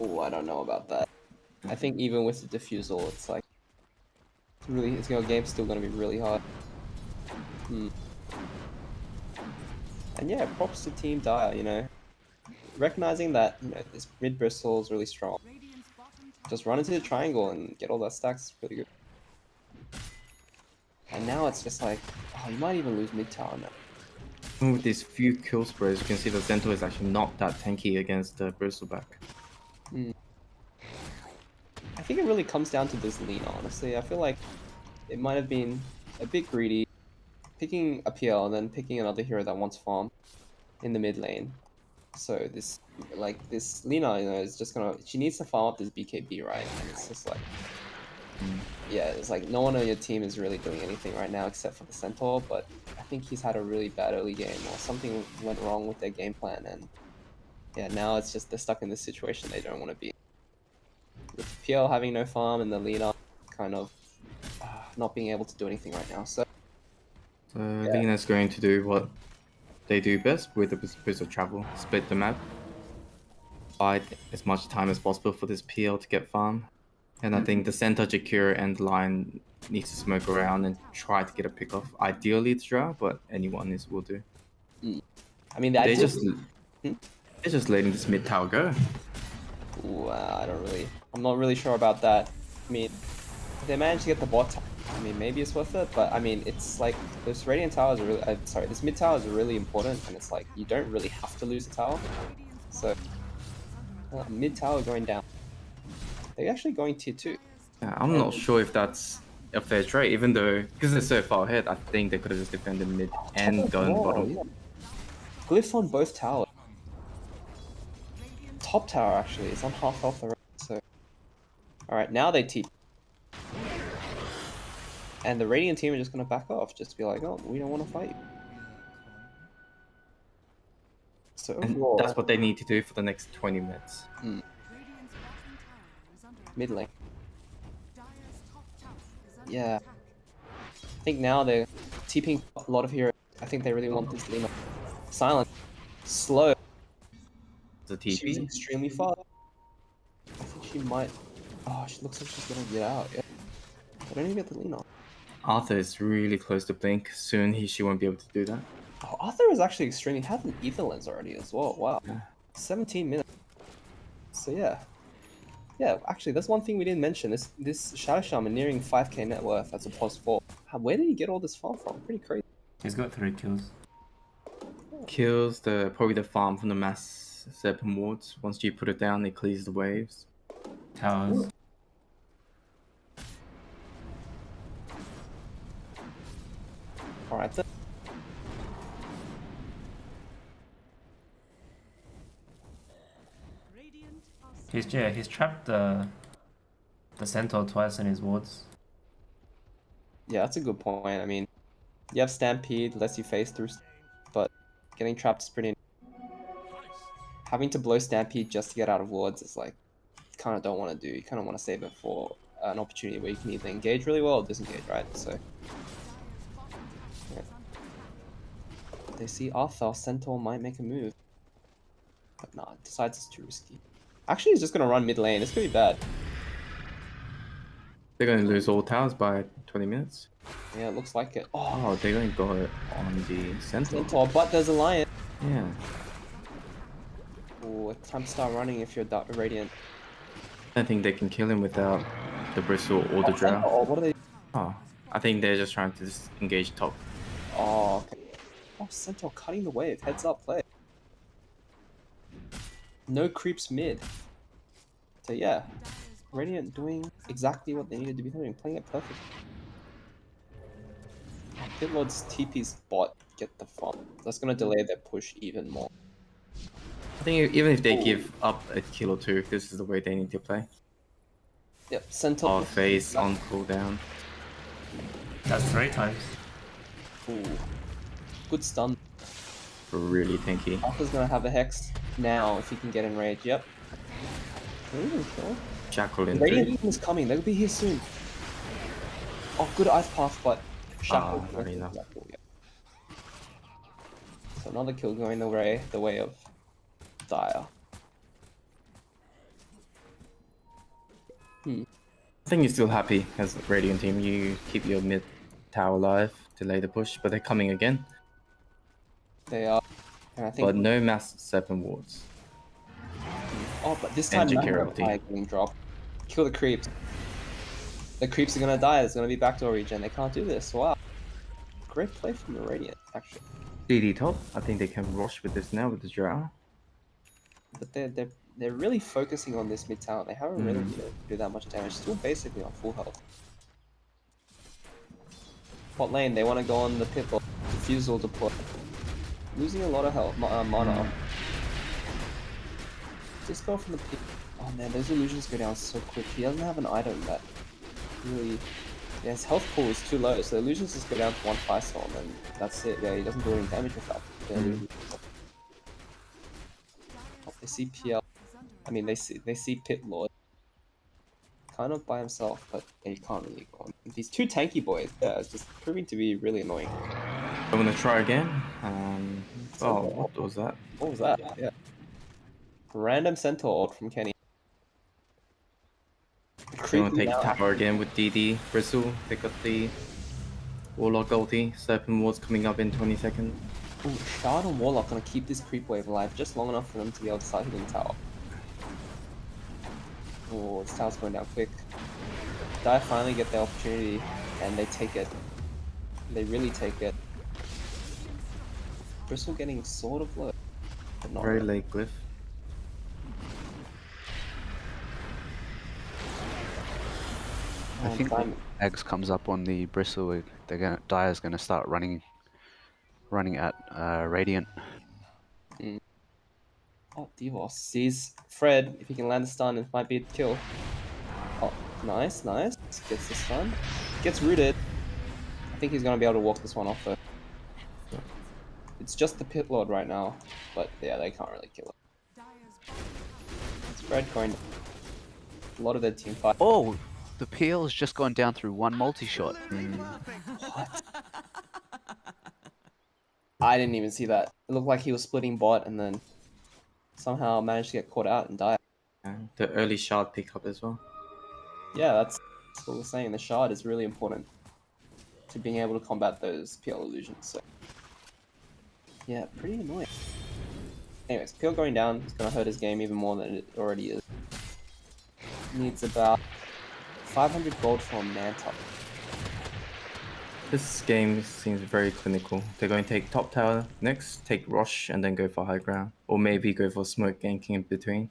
Oh, I don't know about that. I think even with the Diffusal, it's like your game's still going to be really hard. And yeah, props to Team Dire, you know, recognizing that, you know, this mid Bristol is really strong. Just run into the triangle and get all that stacks is pretty good. And now it's just like, oh, you might even lose mid tower now. And with these few kill sprays, you can see the Centaur is actually not that tanky against the Bristleback. I think it really comes down to this Lina, honestly. I feel like it might have been a bit greedy, picking a PL and then picking another hero that wants farm in the mid lane. So this Lina, you know, is just gonna, she needs to farm up this BKB, right? And it's just like, yeah, it's like no one on your team is really doing anything right now except for the Centaur, but I think he's had a really bad early game or something went wrong with their game plan, and yeah, now it's just they're stuck in this situation they don't want to be. With PL having no farm and the Lina kind of not being able to do anything right now, so Lina's going to do what they do best with the boost of travel, split the map, buy as much time as possible for this PL to get farm. And I think the center, Jakiro, and the line needs to smoke around and try to get a pick off. Ideally it's Drow, but anyone will do. I mean, they're just letting this mid tower go. Ooh, I'm not really sure about that. I mean, if they manage to get the bot tower, I mean, maybe it's worth it, but I mean, it's like, this Radiant tower is really, this mid tower is really important, and it's like, you don't really have to lose a tower. So, mid tower going down. They're actually going tier 2. Yeah, I'm not sure if that's a fair trade, even though, because they're so far ahead, I think they could have just defended mid and gone bottom. Yeah. Glyph on both towers. Top tower actually is on half health already, so... Alright, now they TP. And the Radiant team are just going to back off, just to be like, oh, we don't want to fight. So overall, and that's what they need to do for the next 20 minutes. Mid lane. Yeah. I think now they're TPing a lot of heroes. I think they really want this Lina. Silent. Slow. The TP? She's extremely fast. I think she might... Oh, she looks like she's gonna get out. Yeah. I don't even get the Lina. Arthur is really close to blink. Soon she won't be able to do that. Oh, Arthur is actually extremely... He has an Ether Lens already as well. Wow. Yeah. 17 minutes. So yeah. Yeah, actually, that's one thing we didn't mention. This Shadow Shaman nearing 5k net worth as a +4. Where did he get all this farm from? Pretty crazy. He's got 3 kills. Kills probably the farm from the mass serpent wards. Once you put it down, it clears the waves. Towers. Alright then. He's trapped the Centaur twice in his wards. Yeah, that's a good point. I mean, you have Stampede, lets you phase through, but getting trapped is pretty... Having to blow Stampede just to get out of wards is like, you kind of don't want to do. You kind of want to save it for an opportunity where you can either engage really well or disengage, right? So... Yeah. They see Arthur, Centaur might make a move. But nah, decides it's too risky. Actually, he's just gonna run mid lane. This could be bad. They're going to lose all towers by 20 minutes. Yeah, it looks like it. Oh, they're going to go on the Centaur. Centaur, but there's a lion. Yeah. Oh, it's time to start running if you're Radiant. I don't think they can kill him without the bristle or the drow. Oh, what are they? Oh, I think they're just trying to just engage top. Oh, okay. Oh, Centaur cutting the wave. Heads up, play. No creeps mid. So yeah, Radiant doing exactly what they needed to be doing, playing it perfect. Pitlord's TP's bot get the farm. That's gonna delay their push even more. I think even if they give up a kill or two, this is the way they need to play. Yep, Centaur. Phase on cooldown. That's 3 times. Ooh. Good stun. Really tanky. Arthur's gonna have a hex now if he can get enraged. Yep. Ooh, cool. Shackle in Radiant is coming. They'll be here soon. Oh, good ice path, but shackle. not enough. Shackle, yeah. So another kill going the way of Dire. I think you're still happy as a Radiant team. You keep your mid tower alive, delay the push, but they're coming again. They are, and I think. But no mass serpent wards. Oh, but this time GamerGrill getting dropped. Kill the creeps. The creeps are gonna die. There's gonna be backdoor regen. They can't do this. Wow. Great play from the Radiant, actually. DD top. I think they can rush with this now with the drow. But they're really focusing on this mid tower. They haven't really do that much damage. Still basically on full health. Bot lane, they want to go on the pitbull. Refusal to put. Losing a lot of health, mana. Just go from the pit. Oh man, those illusions go down so quick. He doesn't have an item that really. Yeah, his health pool is too low, so the illusions just go down to 1 firestorm, and that's it. Yeah, he doesn't do any damage with that. Oh, they see PL. I mean, they see Pit Lord. Kind of by himself, but yeah, you can't really go on. These two tanky boys, yeah, it's just proving to be really annoying. I'm gonna try again. Oh, what was that? What was that? Yeah. Random Centaur ult from Kenny. They want to take tower again with DD Bristle. They got the Warlock ulti. Serpent Ward's coming up in 20 seconds. Ooh, Shard and Warlock gonna keep this creep wave alive just long enough for them to be able to start hitting tower. Oh, this tower's going down quick. Dire finally get the opportunity, and they take it. They really take it. Bristle getting sort of low, but not Very really. late glyph. I think when Eggs comes up on the bristle, Dire's gonna start running at Radiant. Oh, Deevos sees Fred. If he can land the stun, it might be a kill. Oh, nice. Gets the stun. Gets rooted. I think he's gonna be able to walk this one off though. It's just the Pit Lord right now, but yeah, they can't really kill it. It's Fred going. A lot of their team fight. Oh, the peel's just gone down through one multi-shot. What? I didn't even see that. It looked like he was splitting bot and then somehow managed to get caught out and die. And the early shard pickup as well. Yeah, that's what we're saying. The shard is really important to being able to combat those PL illusions. So yeah, pretty annoying. Anyways, PL going down is going to hurt his game even more than it already is. Needs about 500 gold from Manta. This game seems very clinical. They're going to take top tower next, take Rosh, and then go for high ground. Or maybe go for smoke ganking in between.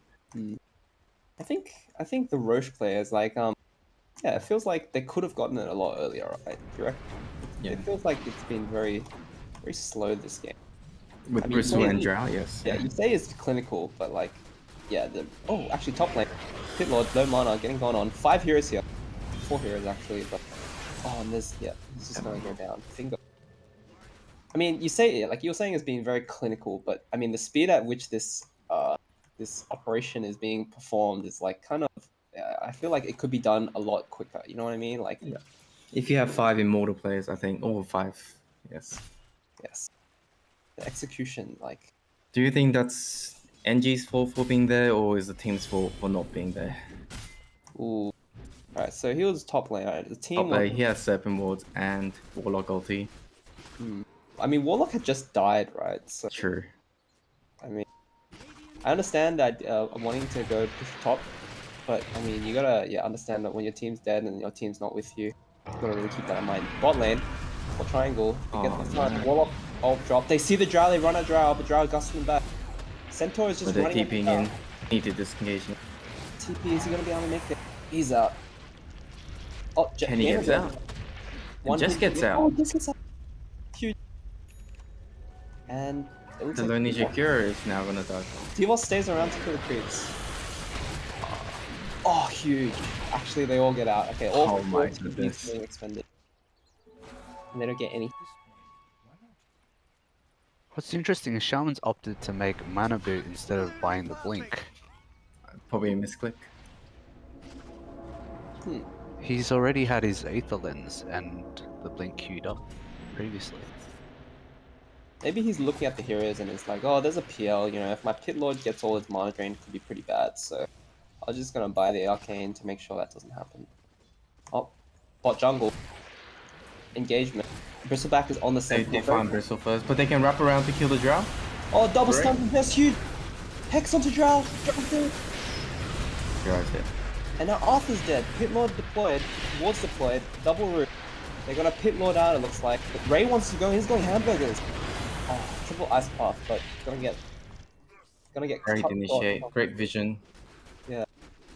I think the Roche players, like, yeah, it feels like they could have gotten it a lot earlier, right? Do you reckon? Yeah. It feels like it's been very, very slow this game. With I mean, Bristle you and say- Drow, yes. Yeah, you say it's clinical, but like, yeah, actually top lane, Pit Lord, low mana, getting gone on. 5 heroes here, 4 heroes actually, but and this is gonna go down. I mean, you say like you're saying it's being very clinical, but I mean the speed at which this operation is being performed is like kind of. I feel like it could be done a lot quicker. You know what I mean? Like, If you have 5 immortal players, I think, or 5, yes. yes. The execution, like. Do you think that's NG's fault for being there, or is the team's fault for not being there? Ooh. Alright, so he was top lane. Right? The team Top was. lane, he has Serpent Wards and Warlock ulti. I mean, Warlock had just died, right? So True. I mean, I understand that wanting to go push top, but I mean, you gotta understand that when your team's dead and your team's not with you, you gotta really keep that in mind. Bot lane, or triangle, they get the front. no. Warlock ult drop. They see the Drow, they run a Drow, but Drow gusting them back. Centaur is just But they're running. keeping in. Need to disengage. TP, is he gonna be able to make it? He's out. Oh, Can he get out? Just gets out. Oh, just gets out. Huge. And it looks The like Lonely Kawgheria is now gonna die. Deevos stays around to kill the creeps. Oh, huge. Actually, they all get out. Okay, all Oh my four goodness. being expended. And they don't get any. What's interesting is Shaman's opted to make mana boot instead of buying the blink. Probably a misclick. He's already had his Aether Lens and the blink queued up previously. Maybe he's looking at the heroes and it's like, oh, there's a PL, you know, if my Pit Lord gets all its mana drain, it could be pretty bad, so I'm just gonna buy the Arcane to make sure that doesn't happen. Oh, bot jungle. Engagement. Bristleback is on the same. They find Bristle first, but they can wrap around to kill the Drow. Oh, double Right. stun, that's huge! Hex onto Drow! Drow through! Drow's dead. And now Arthur's dead. Pit Lord deployed, Wards deployed, double root. They're gonna Pit Lord out, it looks like. But Ray wants to go, he's going hamburgers. Oh, triple ice path, but gonna get Great cut initiate, short. great vision. Yeah.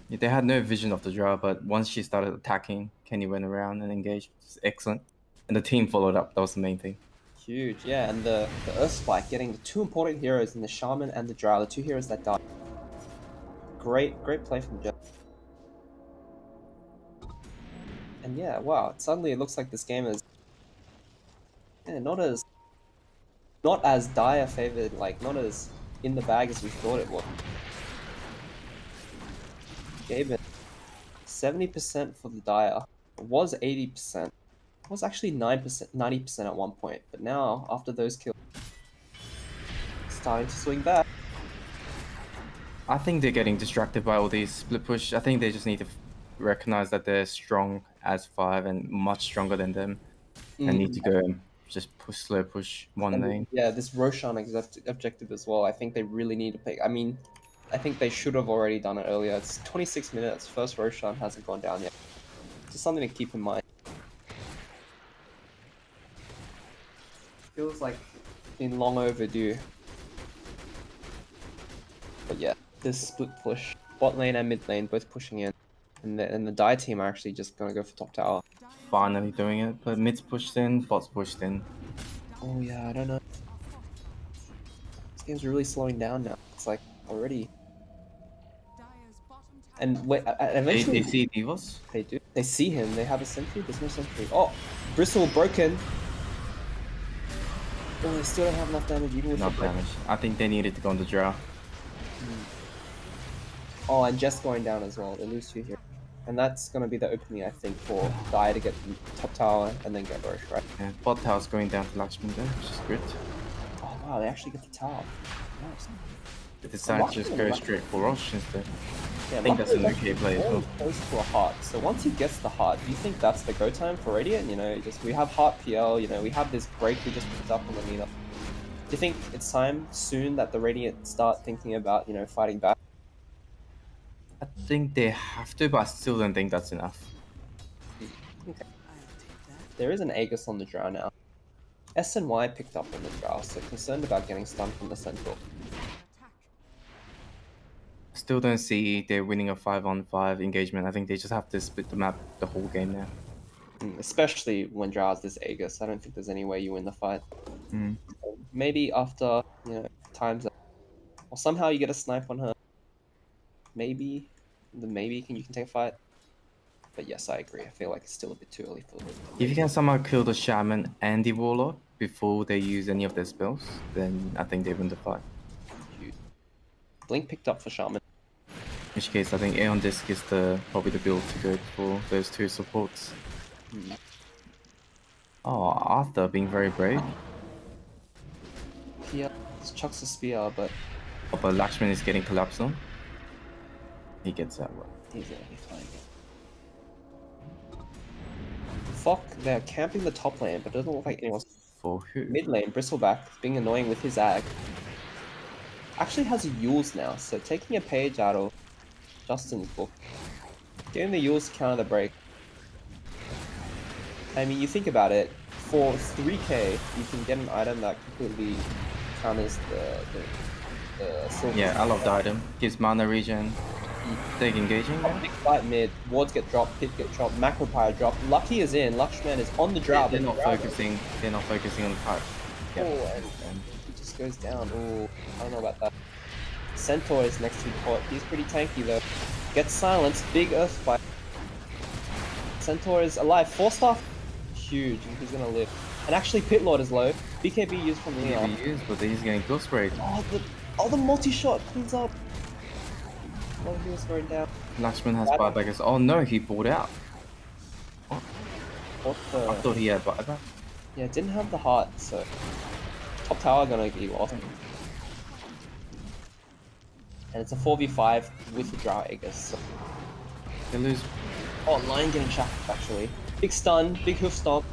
They had no vision of the Drow, but once she started attacking, Kenny went around and engaged. It's excellent. And the team followed up, that was the main thing. Huge, yeah, and the Earth Spike getting the two important heroes in the Shaman and the Drow, the two heroes that died. Great play from Jeff. And yeah, wow, suddenly it looks like this game is not as dire favored, like not as in the bag as we thought it was. Gave it 70% for the dire. It was 80%. It was actually 9%, 90% at one point, but now after those kills, it's starting to swing back. I think they're getting distracted by all these split push. I think they just need to recognize that they're strong as 5 and much stronger than them. And need to go and just slow push one And lane. yeah, this Roshan objective as well. I think they really need to pick. I mean, I think they should have already done it earlier. It's 26 minutes. First Roshan hasn't gone down yet. Just something to keep in mind. Feels like been long overdue. But yeah, this split push. Bot lane and mid lane both pushing in. And the Dire team are actually just gonna go for top tower. Finally doing it, but mid's pushed in, bot's pushed in. Oh yeah, I don't know. This game's really slowing down now. It's like already. And wait, eventually They see Deevos? they do. They see him. They have a sentry. There's no sentry. Oh, Bristle broken. Oh, they still don't have enough damage even with Not the break. damage. I think they needed to go on the Drow. Oh, and Jess going down as well. They lose 2 here. And that's going to be the opening, I think, for Dire to get the top tower and then get Roche, right? Yeah, bot tower's going down to Lakshman there, which is good. Oh, wow, they actually get the tower. Nice. They decided to just go straight for Roche instead. Yeah, I think that's an luckily, okay play as well. close to a heart. So once he gets the heart, do you think that's the go time for Radiant? You know, just we have heart PL, you know, we have this break we just picked up on the meetup. Do you think it's time soon that the Radiant start thinking about, you know, fighting back? I think they have to, but I still don't think that's enough. Okay. There is an Aegis on the Drow now. SNY picked up on the Drow, so concerned about getting stunned from the Central. Still don't see they're winning a 5-on-5 engagement. I think they just have to split the map the whole game now. Especially when Drow's this Aegis. I don't think there's any way you win the fight. Mm. Maybe after, you know, time's up. Or somehow you get a snipe on her. Maybe. You can take a fight. But yes, I agree. I feel like it's still a bit too early for it. If you can somehow kill the Shaman and the Warlock before they use any of their spells, then I think they win the fight. Blink picked up for Shaman. In which case, I think Aeon Disc is probably the build to go for those 2 supports. Oh, Arthur being very brave. Yeah, chucks a spear, but Oh, but Lakshman is getting collapsed on. He gets that one. he's gonna be fine. Fuck, they're camping the top lane, but it doesn't look like anyone's For who? mid lane. Bristleback being annoying with his ag. Actually has Yules now, so taking a page out of Justin's book. Getting the Yules to counter the break. I mean, you think about it, for 3k, you can get an item that completely counters the silver. Yeah, I love the item. Gives mana regen. Take engaging. Oh, big fight mid, wards get dropped, pit get dropped, macro pyre dropped. Lucky is in, Lakshman is on the Yeah, drought. they're not focusing. They're not focusing on the part. Oh, and he just goes down. Oh, I don't know about that. Centaur is next to the pot. He's pretty tanky though. Gets silenced, big earth fight. Centaur is alive. 4-star, huge, and he's gonna live. And actually, Pit Lord is low. BKB used from Leon. He used, but he's getting ghost sprayed. Oh, the multi-shot cleans up. Oh, he was going down. Lakshman has buyback. Oh no, he pulled out. What the? I thought he had buyback. Yeah, didn't have the heart, so top tower gonna be lost. And it's a 4v5 with the Drow Aegis. So. They lose. Oh, Lion getting shafted actually. Big stun, big hoof stomp.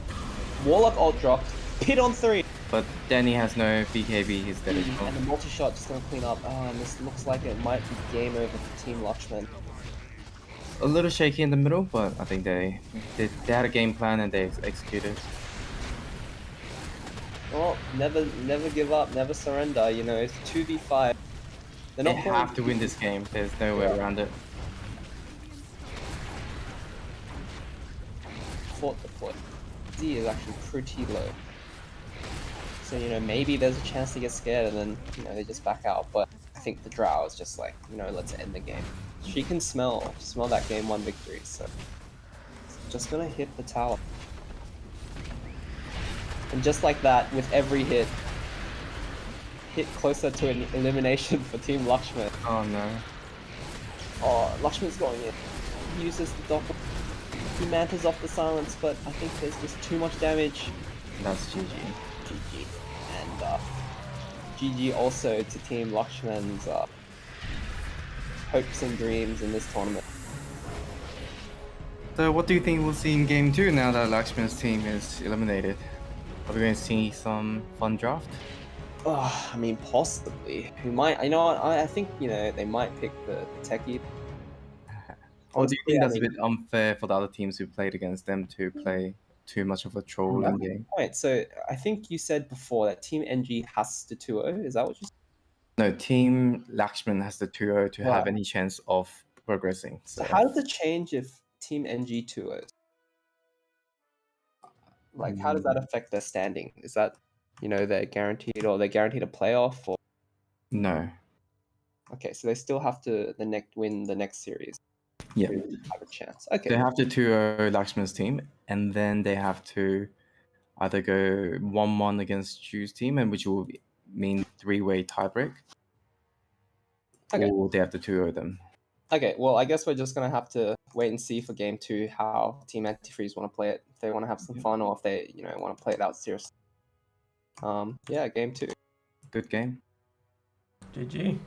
Warlock ult dropped. Pit on 3. But Danny has no BKB. He's dead as well. And the multi-shot just gonna clean up. Oh, and this looks like it might be game over for Team Lakshman. A little shaky in the middle, but I think they had a game plan and they executed. Well, never give up, never surrender. You know, it's 2v5. They're They not have to win this game. There's no way around it. Fought the foot. D is actually pretty low. So, you know, maybe there's a chance to get scared and then, you know, they just back out. But I think the Drow is just like, you know, let's end the game. She can smell that game 1 victory, so just gonna hit the tower. And just like that, with every hit closer to an elimination for Team Lakshman. Oh no. Oh, Lakshman's going in. He uses the doppel. He mantles off the silence, but I think there's just too much damage. That's GG. GG. And GG also to Team Lakshman's hopes and dreams in this tournament. So what do you think we'll see in game 2 now that Lakshman's team is eliminated? Are we going to see some fun draft? Oh, I mean, possibly. Who might? You know what? I think, you know, they might pick the techie. Or do you think that's a bit unfair for the other teams who played against them to play too much of a troll in game? Wait, so I think you said before that Team NG has to 2-0. Is that what you said? No, Team Lakshman has the 2-0 to have any chance of progressing. So how does it change if Team NG 2-0s? Like, how does that affect their standing? Is that, you know, they're guaranteed a playoff? Or No. Okay, so they still have to win the next series. Yeah. To have a chance. Okay. They have to 2-0 Lakshman's team, and then they have to either go 1-1 against Stu's team, and which will mean 3-way tiebreak. Okay. Or they have to 2-0 them. Okay, well, I guess we're just going to have to wait and see for game 2 how Team Antifreeze want to play it. If they want to have some fun or if they, you know, want to play it out seriously. Yeah, game 2. Good game. GG.